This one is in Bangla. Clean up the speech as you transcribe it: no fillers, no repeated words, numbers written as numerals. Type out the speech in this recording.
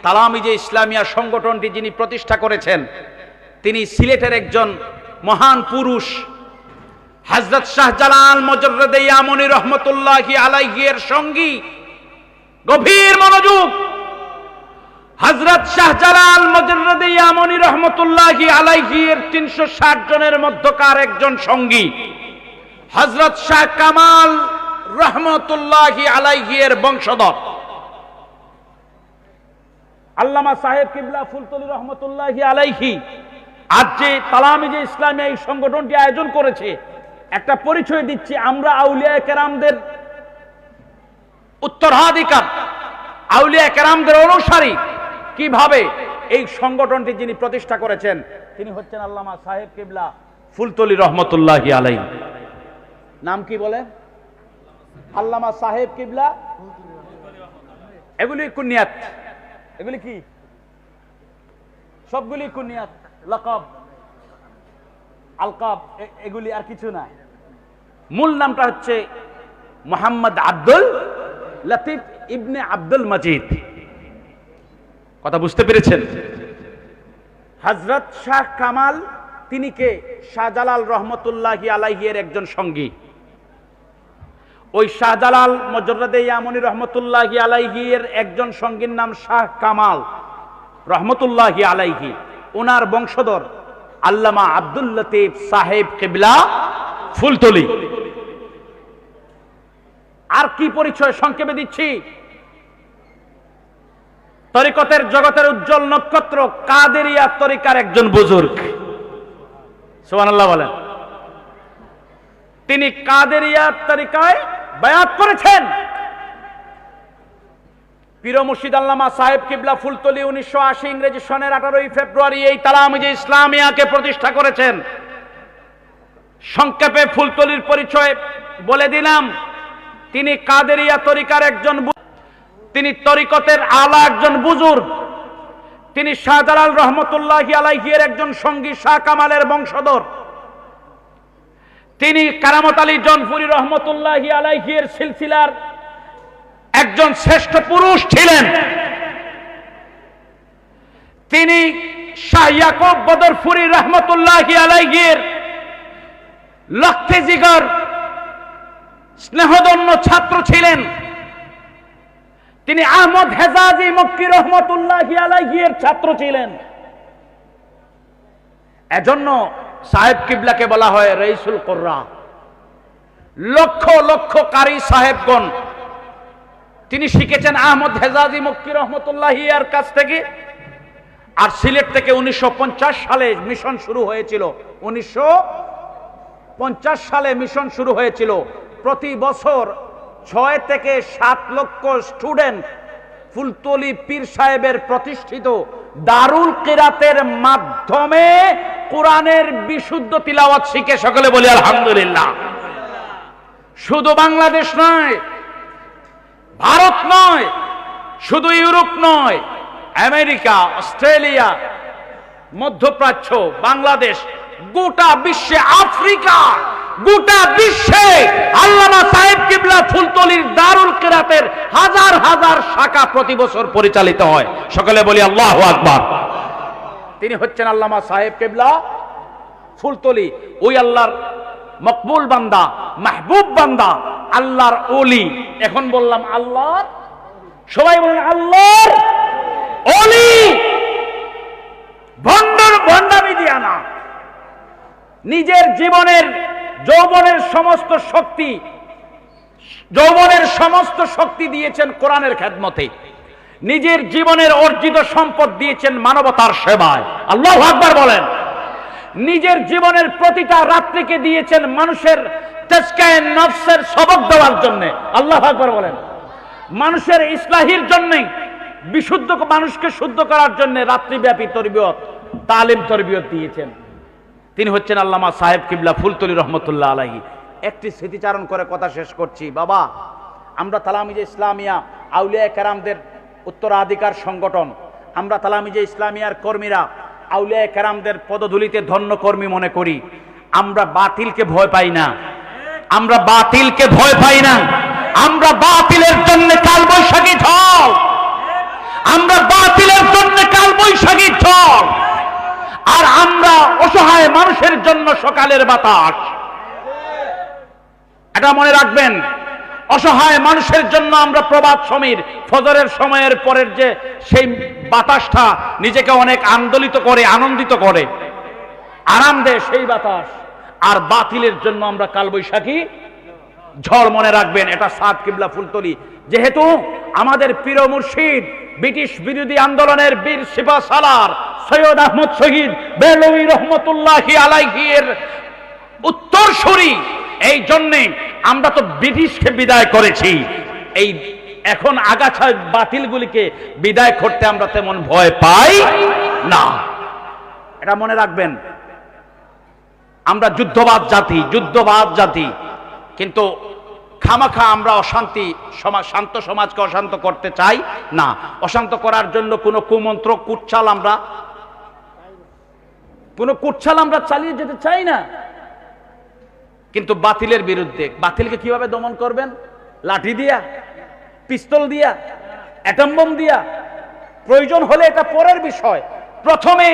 তালামিজে ইসলামিয়া সংগঠনটি যিনি প্রতিষ্ঠা করেছেন তিনি সিলেটের একজন মহান পুরুষ হযরত শাহজালাল মুজাররদে ইয়ামানী রহমাতুল্লাহি আলাইহি এর সঙ্গী। গভীর মনোযোগ। হযরত শাহজালাল মুজাররদে ইয়ামানী রহমাতুল্লাহি আলাইহি এর 360 জনের মধ্যকার একজন সঙ্গী হযরত শাহ কামাল রহমাতুল্লাহি আলাইহি এর বংশধর আল্লামা সাহেব কিবলা ফুলতলি রহমাতুল্লাহি আলাইহি আজ যে তালামিজে ইসলামিয়া এই সংগঠনটি আয়োজন করেছে, একটা পরিচয় দিচ্ছি। আমরা আউলিয়া কেরামদের উত্তরাধিকার, আউলিয়া কেরামদের অনুসারী। কিভাবে? এই সংগঠনটি যিনি প্রতিষ্ঠা করেছেন তিনি হচ্ছেন আল্লামা সাহেব কিবলা ফুলতলি রহমাতুল্লাহি আলাইহি। নাম কি বলে? আল্লামা সাহেব কিবলা। এগুলি কুনিয়াত, এগুলি কি? সবগুলি কুনিয়াত, লকব, আলকাব, এগুলি আর কিছু না। মূল নামটা হচ্ছে মোহাম্মদ আব্দুল লতিফ ইবনে আব্দুল মজিদ। কথা বুঝতে পেরেছেন? হযরত শাহ কামাল তিনি কে? শাহজালাল রহমতুল্লাহি আলাইহি এর একজন সঙ্গী। ওই শাহজালাল মুজাররদে ইয়ামানী রহমতুল্লাহি আলাইহি এর একজন সঙ্গীর নাম শাহ কামাল রহমতুল্লাহি আলাইহি। ওনার বংশধর আল্লামা আব্দুল লতিফ সাহেব কিবলা ফুলতলি। আর কি পরিচয় সংক্ষেপে দিচ্ছি। তরিকতের জগতের উজ্জ্বল নক্ষত্র কাদেরিয়া তরিকার একজন বুজুর্গ। সুবহানাল্লাহ বলেন। তিনি কাদেরিয়া তরিকায় বায়াত করেছেন। পীর মুর্শিদ আল্লামা সাহেব কিবলা ফুলতলি 1980 ইংরেজি সনের 18 ফেব্রুয়ারি এই তালামিজে ইসলামিয়াকে প্রতিষ্ঠা করেছেন। সংক্ষেপে ফুলতলির পরিচয় বলে দিলাম। তিনি কাদেরিয়া তরিকার একজন, তিনি তরিকতের আলা একজন বুজুর্গ। তিনি শাহজালাল রহমতুল্লাহি আলাইহি এর একজন সঙ্গী, শাহ কামালের বংশধর। তিনি কারামত আলী জনপুরি রহমতুল্লাহি আলাইহি এর সিলসিলার একজন শ্রেষ্ঠ পুরুষ ছিলেন। তিনি শাহ ইয়াকুব বদরপুরি রহমতুল্লাহি আলাইহি এর লক্ষ্যে জিগর স্নেহধন্য ছাত্র ছিলেন। তিনি আহমদ হেজাজি মক্কি রহমতুল্লাহি আলাইহি এর ছাত্র ছিলেন। এজন্য সাহেব কিবলাকে বলা হয় রাইসুল কুররা, লক্ষ লক্ষ কারি সাহেবগণ। তিনি শিখেছেন আহমদ হেজাজি মক্কি রহমতুল্লাহি এর কাছ থেকে। আর সিলেট থেকে 1950 সালে মিশন শুরু হয়েছিল। 1950 সালে মিশন শুরু হয়েছিল। প্রতি বছর 6 থেকে 7 লক্ষ স্টুডেন্ট ফুলতলি পীর সাহেবের প্রতিষ্ঠিত দারুল কিরাতের মাধ্যমে কোরআনের বিশুদ্ধ তিলাওয়াত শিখে সকলে বলি আলহামদুলিল্লাহ। শুধু বাংলাদেশ নয়, ভারত নয়, শুধু ইউরোপ নয়, আমেরিকা, অস্ট্রেলিয়া, মধ্যপ্রাচ্য, বাংলাদেশ, গোটা বিশ্বে, আফ্রিকা, গোটা বিশ্বে আল্লামা সাহেব কিবলা ফুলতলির দারুল কিরাতের হাজার হাজার শাখা প্রতি বছর পরিচালিত হয়। সকলে বলি আল্লাহু আকবার। তিনি হচ্ছেন আল্লামা সাহেব কিবলা ফুলতলি। ওই আল্লাহর মকবুল বান্দা, মাহবুব বান্দা, আল্লাহর ওলি। এখন বললাম আল্লাহর, সবাই বলেন আল্লাহর ওলি। ভণ্ডামি দিয়া না। নিজের জীবনের যৌবনের সমস্ত শক্তি দিয়েছেন কোরআনের খেদমতে। নিজের জীবনের অর্জিত সম্পদ দিয়েছেন মানবতার সেবায়। আল্লাহু আকবার বলেন। নিজের জীবনের প্রতিটা রাত্রিকে দিয়েছেন মানুষের তাজকিয়ায়ে নফসের সবক দেওয়ার জন্য। আল্লাহু আকবার বলেন। মানুষের ইসলাহির জন্য, বিশুদ্ধ মানুষকে শুদ্ধ করার জন্য রাত্রিব্যাপী তরবিয়ত, তালিম তরবিয়ত দিয়েছেন। তিনি হচ্ছেন আল্লামা সাহেব কিবলা ফুলতলি রহমতুল্লাহ আলাইহি। একটি স্মৃতিচারণ করে কথা শেষ করছি। বাবা, আমরা তালামিজে ইসলামিয়া আউলিয়া কেরামদের উত্তরাধিকার সংগঠন। আমরা তালামিজে ইসলামিয়ার কর্মীরা আউলিয়া কেরামদের পদধূলিতে ধন্য কর্মী মনে করি। আমরা বাতিলকে ভয় পাই না, আমরা বাতিলকে ভয় পাই না। আমরা বাতিলের জন্য কালবৈশাখী ঝড়, আমরা বাতিলের জন্য কালবৈশাখী ঝড়, আর আমরা অসহায় মানুষের জন্য সকালের বাতাস। এটা মনে রাখবেন, অসহায় মানুষের জন্য আমরা প্রভাত সমীর, ফজরের সময়ের পরের যে সেই বাতাসটা নিজেকে অনেক আন্দোলিত করে, আনন্দিত করে, আরাম দেয় সেই বাতাস। আর বাতিলের জন্য আমরা কালবৈশাখী ঝড়। মনে রাখবেন, এটা সাদ কিবলা ফুলতলি। যেহেতু আমাদের পীর মুর্শিদ ব্রিটিশ বিরোধী আন্দোলনের বীর সিপাহ সালার সৈয়দ আহমদ শহীদ বেলভী রহমতুল্লাহি আলাইহি এর উত্তরসূরি, এই জন্যে আমরা তো ব্রিটিশকে বিদায় করেছি। এই এখন আগাছা বাতিলগুলিকে বিদায় করতে আমরা তেমন ভয় পাই না। এটা মনে রাখবেন, আমরা যুদ্ধবাদ জাতি, যুদ্ধবাদ জাতি, কিন্তু খামাখা আমরা অশান্তি সমাজ, শান্ত সমাজকে অশান্ত করতে চাই না। অশান্ত করার জন্য কোনো কুমন্ত্র, কুটচাল আমরা চালিয়ে যেতে চাই না। কিন্তু বাতিলের বিরুদ্ধে, বাতিলকে কিভাবে দমন করবেন? লাঠি দিয়া, পিস্তল দিয়া, অ্যাটম বোম দিয়া? প্রয়োজন হলে এটা পরের বিষয়। প্রথমে